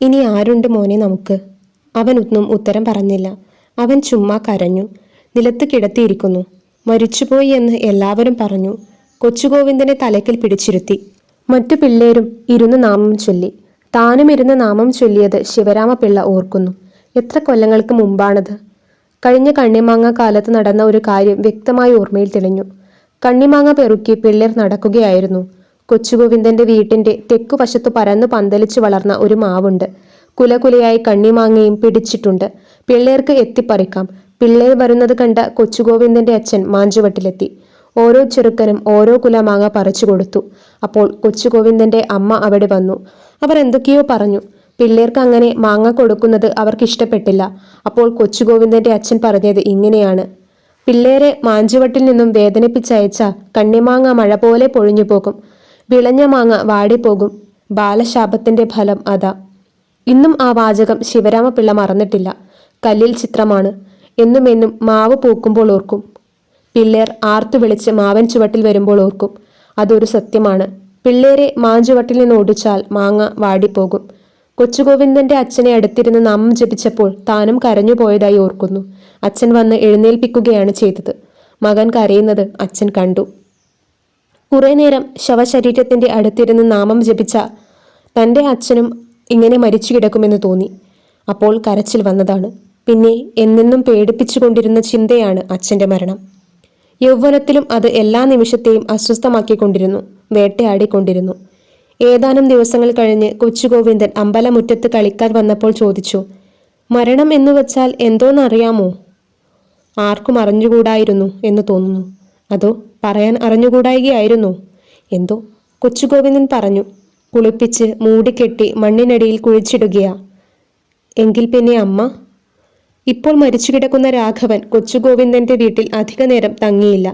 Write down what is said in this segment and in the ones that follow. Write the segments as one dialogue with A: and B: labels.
A: ഇനി ആരുണ്ട് മോനെ നമുക്ക്? അവനൊന്നും ഉത്തരം പറഞ്ഞില്ല. അവൻ ചുമ്മാ കരഞ്ഞു. നിലത്ത് കിടത്തിയിരിക്കുന്നു. മരിച്ചുപോയി എന്ന് എല്ലാവരും പറഞ്ഞു. കൊച്ചുഗോവിന്ദനെ തലയ്ക്കൽ പിടിച്ചിരുത്തി. മറ്റു പിള്ളേരും ഇരുന്ന് നാമം ചൊല്ലി. താനും ഇരുന്ന് നാമം ചൊല്ലിയത് ശിവരാമപിള്ള ഓർക്കുന്നു. എത്ര കൊല്ലങ്ങൾക്ക് മുമ്പാണത്? കഴിഞ്ഞ കണ്ണിമാങ്ങ കാലത്ത് നടന്ന ഒരു കാര്യം വ്യക്തമായി ഓർമ്മയിൽ തെളിഞ്ഞു. കണ്ണിമാങ്ങ പെറുക്കി പിള്ളേർ നടക്കുകയായിരുന്നു. കൊച്ചുഗോവിന്ദന്റെ വീട്ടിന്റെ തെക്കുവശത്തു പരന്നു പന്തലിച്ചു വളർന്ന ഒരു മാവുണ്ട്. കുലകുലയായി കണ്ണിമാങ്ങയും പിടിച്ചിട്ടുണ്ട്. പിള്ളേർക്ക് എത്തിപ്പറിക്കാം. പിള്ളേർ വരുന്നത് കണ്ട കൊച്ചുഗോവിന്ദന്റെ അച്ഛൻ മാഞ്ചുവട്ടിലെത്തി. ഓരോ ചെറുക്കനും ഓരോ കുല മാങ്ങ പറിച്ചു കൊടുത്തു. അപ്പോൾ കൊച്ചുഗോവിന്ദന്റെ അമ്മ അവിടെ വന്നു. അവർ എന്തൊക്കെയോ പറഞ്ഞു. പിള്ളേർക്ക് അങ്ങനെ മാങ്ങ കൊടുക്കുന്നത് അവർക്ക് ഇഷ്ടപ്പെട്ടില്ല. അപ്പോൾ കൊച്ചുഗോവിന്ദന്റെ അച്ഛൻ പറഞ്ഞത് ഇങ്ങനെയാണ്: പിള്ളേരെ മാഞ്ചുവട്ടിൽ നിന്നും വേദനിപ്പിച്ചയച്ച കണ്ണിമാങ്ങ മഴ പോലെ പൊഴിഞ്ഞു പോകും. വിളഞ്ഞ മാങ്ങ വാടിപ്പോകും. ബാലശാപത്തിന്റെ ഫലം അതാ. ഇന്നും ആ വാചകം ശിവരാമപിള്ള മറന്നിട്ടില്ല. കല്ലിൽ ചിത്രമാണ്. എന്നുമെന്നും മാവ് പൂക്കുമ്പോൾ ഓർക്കും. പിള്ളേർ ആർത്തു വിളിച്ച് മാവൻ ചുവട്ടിൽ വരുമ്പോൾ ഓർക്കും. അതൊരു സത്യമാണ്. പിള്ളേരെ മാഞ്ചുവട്ടിൽ നിന്ന് ഓടിച്ചാൽ മാങ്ങ വാടിപ്പോകും. കൊച്ചുഗോവിന്ദന്റെ അച്ഛനെ അടുത്തിരുന്ന് നാമം ജപിച്ചപ്പോൾ താനും കരഞ്ഞുപോയതായി ഓർക്കുന്നു. അച്ഛൻ വന്ന് എഴുന്നേൽപ്പിക്കുകയാണ് ചെയ്തത്. മകൻ കരയുന്നത് അച്ഛൻ കണ്ടു. കുറെ നേരം ശവശരീരത്തിന്റെ അടുത്തിരുന്ന് നാമം ജപിച്ച തന്റെ അച്ഛനും ഇങ്ങനെ മരിച്ചു കിടക്കുമെന്ന് തോന്നി. അപ്പോൾ കരച്ചിൽ വന്നതാണ്. പിന്നെ എന്നെന്നും പേടിപ്പിച്ചുകൊണ്ടിരുന്ന ചിന്തയാണ് അച്ഛന്റെ മരണം. യൗവനത്തിലും അത് എല്ലാ നിമിഷത്തെയും അസ്വസ്ഥമാക്കിക്കൊണ്ടിരുന്നു, വേട്ടയാടിക്കൊണ്ടിരുന്നു. ഏതാനും ദിവസങ്ങൾ കഴിഞ്ഞ് കൊച്ചുഗോവിന്ദൻ അമ്പലമുറ്റത്ത് കളിക്കാൻ വന്നപ്പോൾ ചോദിച്ചു: മരണം എന്നു വച്ചാൽ എന്തോന്നറിയാമോ? ആർക്കും അറിഞ്ഞുകൂടായിരുന്നു എന്ന് തോന്നുന്നു. അതോ പറയാൻ അറിഞ്ഞുകൂടായികയായിരുന്നു? എന്തോ കൊച്ചുഗോവിന്ദൻ പറഞ്ഞു. കുളിപ്പിച്ച് മൂടിക്കെട്ടി മണ്ണിനടിയിൽ കുഴിച്ചിടുകയാ. എങ്കിൽ പിന്നെ അമ്മ? ഇപ്പോൾ മരിച്ചു കിടക്കുന്ന രാഘവൻ കൊച്ചുഗോവിന്ദന്റെ വീട്ടിൽ അധിക നേരം തങ്ങിയില്ല.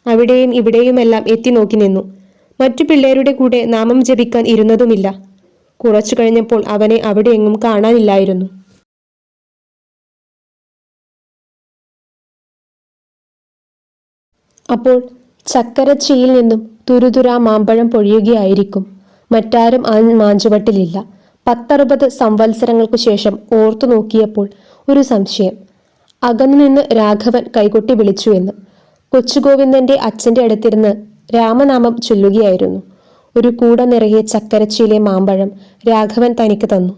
A: അവിടെയും ഇവിടെയുമെല്ലാം എത്തി നോക്കി നിന്നു. മറ്റു പിള്ളേരുടെ കൂടെ നാമം ജപിക്കാൻ ഇരുന്നതുമില്ല. കുറച്ചു കഴിഞ്ഞപ്പോൾ അവനെ അവിടെയെങ്ങും കാണാനില്ലായിരുന്നു. അപ്പോൾ ചക്കരച്ചിയിൽ നിന്നും തുരുതുരാ മാമ്പഴം പൊഴിയുകയായിരിക്കും. മറ്റാരും ആ മാഞ്ചുവട്ടിലില്ല. 10-60 സംവത്സരങ്ങൾക്കു ശേഷം ഓർത്തു നോക്കിയപ്പോൾ ഒരു സംശയം. അകന്നുനിന്ന് രാഘവൻ കൈകൊട്ടി വിളിച്ചു എന്ന്. കൊച്ചുഗോവിന്ദന്റെ അച്ഛന്റെ അടുത്തിരുന്ന് രാമനാമം ചൊല്ലുകയായിരുന്നു. ഒരു കൂട നിറയെ ചക്കരച്ചിയിലെ മാമ്പഴം രാഘവൻ തനിക്ക് തന്നു.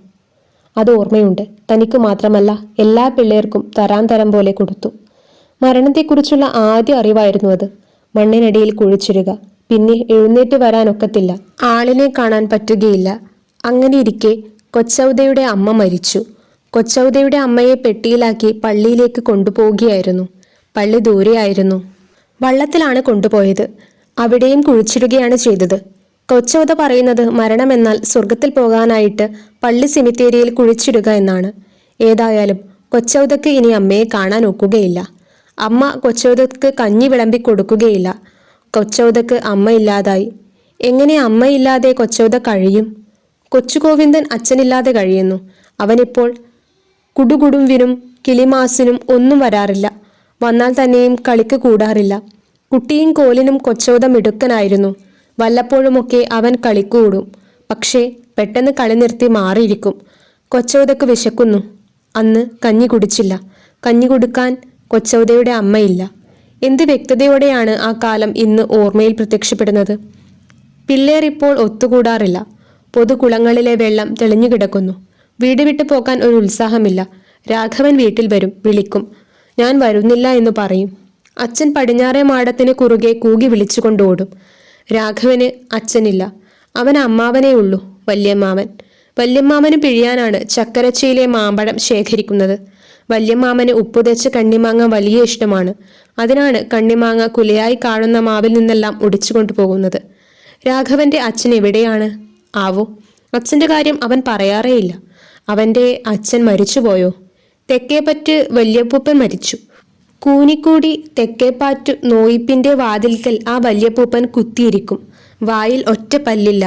A: അത് ഓർമ്മയുണ്ട്. തനിക്ക് മാത്രമല്ല, എല്ലാ പിള്ളേർക്കും തരാൻ തരം പോലെ കൊടുത്തു. മരണത്തെക്കുറിച്ചുള്ള ആദ്യ അറിവായിരുന്നു അത്. മണ്ണിനടിയിൽ കുഴിച്ചിടുക, പിന്നെ എഴുന്നേറ്റ് വരാനൊക്കത്തില്ല, ആളിനെ കാണാൻ പറ്റുകയില്ല. അങ്ങനെയിരിക്കെ കൊച്ചൗദയുടെ അമ്മ മരിച്ചു. കൊച്ചൗദയുടെ അമ്മയെ പെട്ടിയിലാക്കി പള്ളിയിലേക്ക് കൊണ്ടുപോവുകയായിരുന്നു. പള്ളി ദൂരെയായിരുന്നു. വള്ളത്തിലാണ് കൊണ്ടുപോയത്. അവിടെയും കുഴിച്ചിടുകയാണ് ചെയ്തത്. കൊച്ചൗദ പറയുന്നത് മരണമെന്നാൽ സ്വർഗത്തിൽ പോകാനായിട്ട് പള്ളി സെമിത്തേരിയിൽ കുഴിച്ചിടുക എന്നാണ്. ഏതായാലും കൊച്ചൗദക്ക് ഇനി അമ്മയെ കാണാൻ ഒക്കുകയില്ല. അമ്മ കൊച്ചൗദക്ക് കഞ്ഞി വിളമ്പി കൊടുക്കുകയില്ല. കൊച്ചൗദക്ക് അമ്മയില്ലാതായി. എങ്ങനെ അമ്മയില്ലാതെ കൊച്ചൗദ കഴിയും? കൊച്ചുഗോവിന്ദൻ അച്ഛനില്ലാതെ കഴിയുന്നു. അവനിപ്പോൾ കുടുകുടുംവിനും കിളിമാസിനും ഒന്നും വരാറില്ല. വന്നാൽ തന്നെയും കളിക്ക് കൂടാറില്ല. കുട്ടിയും കോലിനും കൊച്ചൗദ മിടുക്കനായിരുന്നു. വല്ലപ്പോഴുമൊക്കെ അവൻ കളിക്കൂടും. പക്ഷേ പെട്ടെന്ന് കളി നിർത്തി മാറിയിരിക്കും. കൊച്ചൗദക്ക് വിശക്കുന്നു. അന്ന് കഞ്ഞി കുടിച്ചില്ല. കഞ്ഞി കൊടുക്കാൻ കൊച്ചൗദയുടെ അമ്മയില്ല. എന്ത് വ്യക്തതയോടെയാണ് ആ കാലം ഇന്ന് ഓർമ്മയിൽ പ്രത്യക്ഷപ്പെടുന്നത്. പിള്ളേർ ഇപ്പോൾ ഒത്തുകൂടാറില്ല. പൊതുകുളങ്ങളിലെ വെള്ളം തെളിഞ്ഞു കിടക്കുന്നു. വീട് വിട്ടു പോകാൻ ഒരു ഉത്സാഹമില്ല. രാഘവൻ വീട്ടിൽ വരും, വിളിക്കും. ഞാൻ വരുന്നില്ല എന്ന് പറയും. അച്ഛൻ പടിഞ്ഞാറേ മാടത്തിന് കുറുകെ കൂകി വിളിച്ചുകൊണ്ട് ഓടും. രാഘവന് അച്ഛനില്ല. അവന് അമ്മാവനേ ഉള്ളൂ, വല്യമ്മാവൻ. വല്യമ്മാവന് പിഴിയാനാണ് ചക്കരച്ചിയിലെ മാമ്പഴം ശേഖരിക്കുന്നത്. വല്യമ്മാമന് ഉപ്പുതേച്ച കണ്ണിമാങ്ങ വലിയ ഇഷ്ടമാണ്. അതിനാണ് കണ്ണിമാങ്ങ കുലയായി കാണുന്ന മാവിൽ നിന്നെല്ലാം ഒടിച്ചു കൊണ്ടുപോകുന്നത്. രാഘവന്റെ അച്ഛൻ എവിടെയാണ് ആവോ? അച്ഛൻ്റെ കാര്യം അവൻ പറയാറേയില്ല. അവൻ്റെ അച്ഛൻ മരിച്ചുപോയോ? തെക്കേപ്പറ്റ് വല്യപ്പൂപ്പൻ മരിച്ചു. കൂനിക്കൂടി തെക്കേപ്പാറ്റു നോയിപ്പിന്റെ വാതിൽക്കൽ ആ വല്യപ്പൂപ്പൻ കുത്തിയിരിക്കും. വായിൽ ഒറ്റ പല്ലില്ല.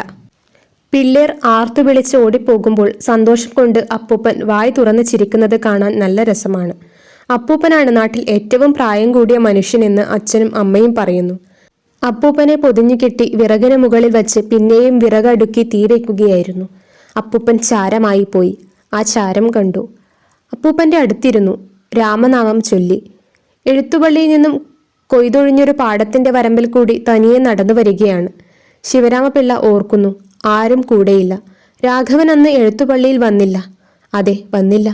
A: പിള്ളേർ ആർത്തു വിളിച്ച് ഓടിപ്പോകുമ്പോൾ സന്തോഷം കൊണ്ട് അപ്പൂപ്പൻ വായ് തുറന്ന് ചിരിക്കുന്നത് കാണാൻ നല്ല രസമാണ്. അപ്പൂപ്പനാണ് നാട്ടിൽ ഏറ്റവും പ്രായം കൂടിയ മനുഷ്യനെന്ന് അച്ഛനും അമ്മയും പറയുന്നു. അപ്പൂപ്പനെ പൊതിഞ്ഞു കെട്ടി വിറകിന് മുകളിൽ വച്ച് പിന്നെയും വിറകടുക്കി തീ വയ്ക്കുകയായിരുന്നു. അപ്പൂപ്പൻ ചാരമായി പോയി. ആ ചാരം കണ്ടു. അപ്പൂപ്പൻ്റെ അടുത്തിരുന്നു. രാമനാമം ചൊല്ലി. എഴുത്തുപള്ളിയിൽ നിന്നും കൊയ്തൊഴിഞ്ഞൊരു പാടത്തിൻ്റെ വരമ്പിൽ കൂടി തനിയെ നടന്നു വരികയാണ്. ശിവരാമപിള്ള ഓർക്കുന്നു, ആരും കൂടെയില്ല. രാഘവൻ അന്ന് എഴുത്തുപള്ളിയിൽ വന്നില്ല. അതെ, വന്നില്ല.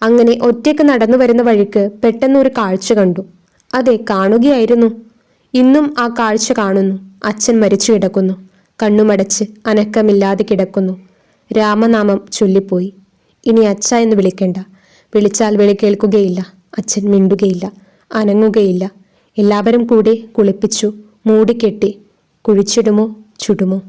A: അങ്ങനെ ഒറ്റയ്ക്ക് നടന്നു വരുന്ന വഴിക്ക് പെട്ടെന്ന് ഒരു കാഴ്ച കണ്ടു. അതെ, കാണുകയായിരുന്നു. ഇന്നും ആ കാഴ്ച കാണുന്നു. അച്ഛൻ മരിച്ചു കിടക്കുന്നു. കണ്ണുമടച്ച് അനക്കമില്ലാതെ കിടക്കുന്നു. രാമനാമം ചൊല്ലിപ്പോയി. ഇനി അച്ഛ എന്ന് വിളിക്കേണ്ട. വിളിച്ചാൽ വിളി കേൾക്കുകയില്ല. അച്ഛൻ മിണ്ടുകയില്ല, അനങ്ങുകയില്ല. എല്ലാവരും കൂടി കുളിപ്പിച്ചു, മൂടിക്കെട്ടി. കുഴിച്ചിടുമോ ചുടുമോ?